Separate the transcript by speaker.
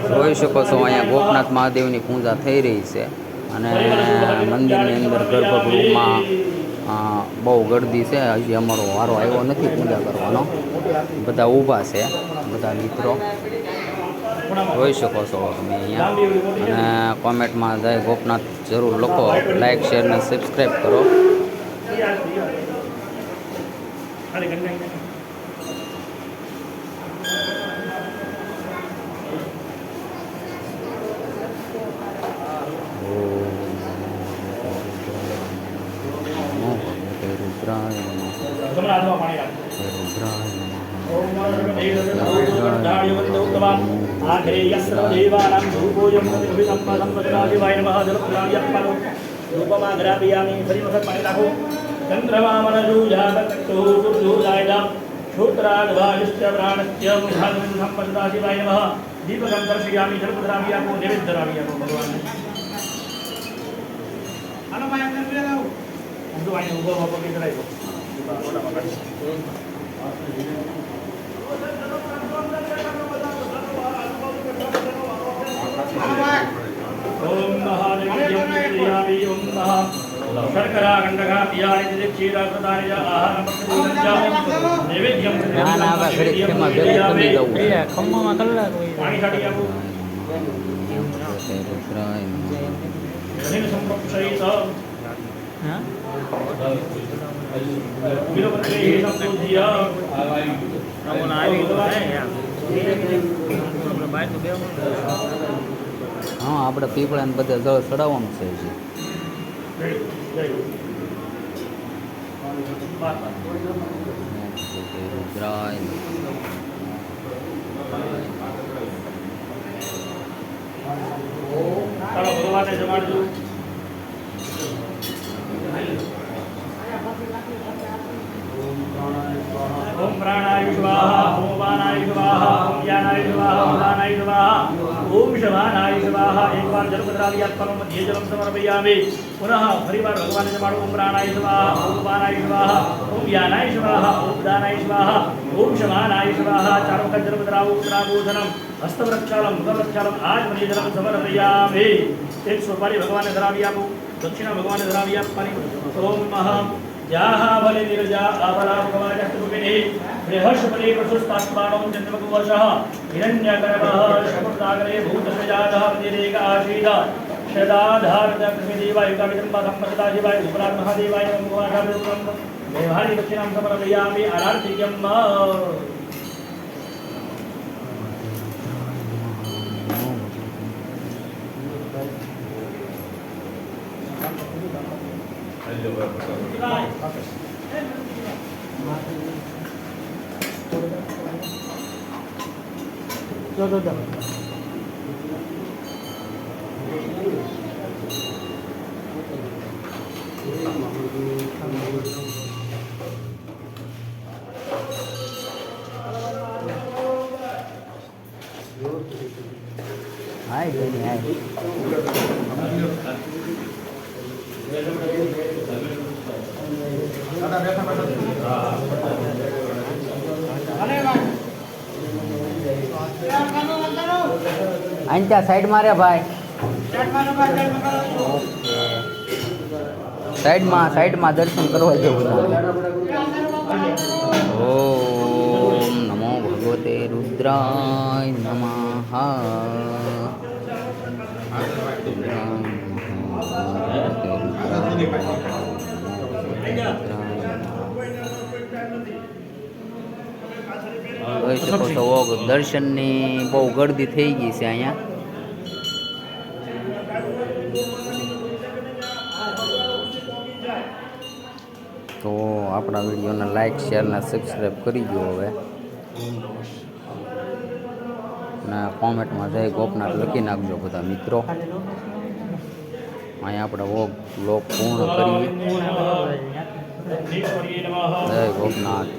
Speaker 1: જોઈ શકો છો અહીંયા ગોપનાથ મહાદેવની પૂજા થઈ રહી છે અને મંદિરની અંદર ગર્ભગૃહમાં બહુ ગર્દી છે. હજી અમારો વારો આવ્યો નથી પૂજા કરવાનો. બધા ઊભા છે બધા મિત્રો, જોઈ શકો છો તમે અહીંયા. અને કોમેન્ટમાં જય ગોપનાથ જરૂર લખો, લાઈક શેર અને સબસ્ક્રાઈબ કરો.
Speaker 2: दीपकं दर्शयामि जलपधरामि नैवेद्यरामि भगवान ओम महादेव्यामि ओम महा शर्करा गंधका पियानि क्षीरा प्रदानय आहारं नैवेद्यं खम्मा कल्ला पानी छाड़ी आपको संप्रक्षयित हां वीरभद्रे संपूज्य नमो नारायण
Speaker 1: हाँ આપણે પીપળાને બધે જળ ચડાવવાનું છે હજી. રુદ્રાય
Speaker 2: ભગવાને જમાડજો. ओम प्राणाय स्वाहा ओम वानाय स्वाहा ओम ज्ञानाय स्वाहा ओम दानाय स्वाहा ओम शवानाय स्वाहा. एक बार जल पधरामि अर्पणं मध्ये जलं समर्पयामि. पुनः फरीबार भगवान जमाडो. ओम प्राणाय स्वाहा ओम वानाय स्वाहा ओम ज्ञानाय स्वाहा ओम दानाय स्वाहा ओम शवानाय स्वाहा. चारों का जल पधराओ. उत्तराभूषणं हस्तवृक्षालं मुखवृक्षालं आज मध्ये जलं समर्पयामि. एक सुपारी भगवान धरामि आपो. दक्षिणा भगवान धरामि आपो. ओम महा जाहा भले निर्जा आभला भगवाजस्तुपिने बृहस्पति प्रसुस्तास्मानं चन्द्रमकुवशः हिरण्यगर्भः शकुटागरे भूतसजातः प्रतिरेकाशीत शदाधारदकृष्णदेवाय कामिदम्बा शिवाय उपराट महादेवाय नमो भगवान्. देवानि दक्षिणां समर्पयामि. आरार्तिक्यं
Speaker 1: હાય બેની હાય. અહીંયા સાઈડ મારે ભાઈ. સાઈડમાં દર્શન કરવા જવું. ઓમ નમો ભગવતે રુદ્રાય નમઃ. જોઈ શકો છો દર્શનની બહુ ગર્દી થઈ ગઈ છે અહીંયા. તો આપણા વિડીયોને લાઈક શેર અને સબસ્ક્રાઈબ કરી દો હવે. અને કોમેન્ટમાં જય ગોપનાથ લખી નાખજો બધા મિત્રો. અહીંયા આપણે વ્લોગ પૂર્ણ કરીએ. જય ગોપનાથ.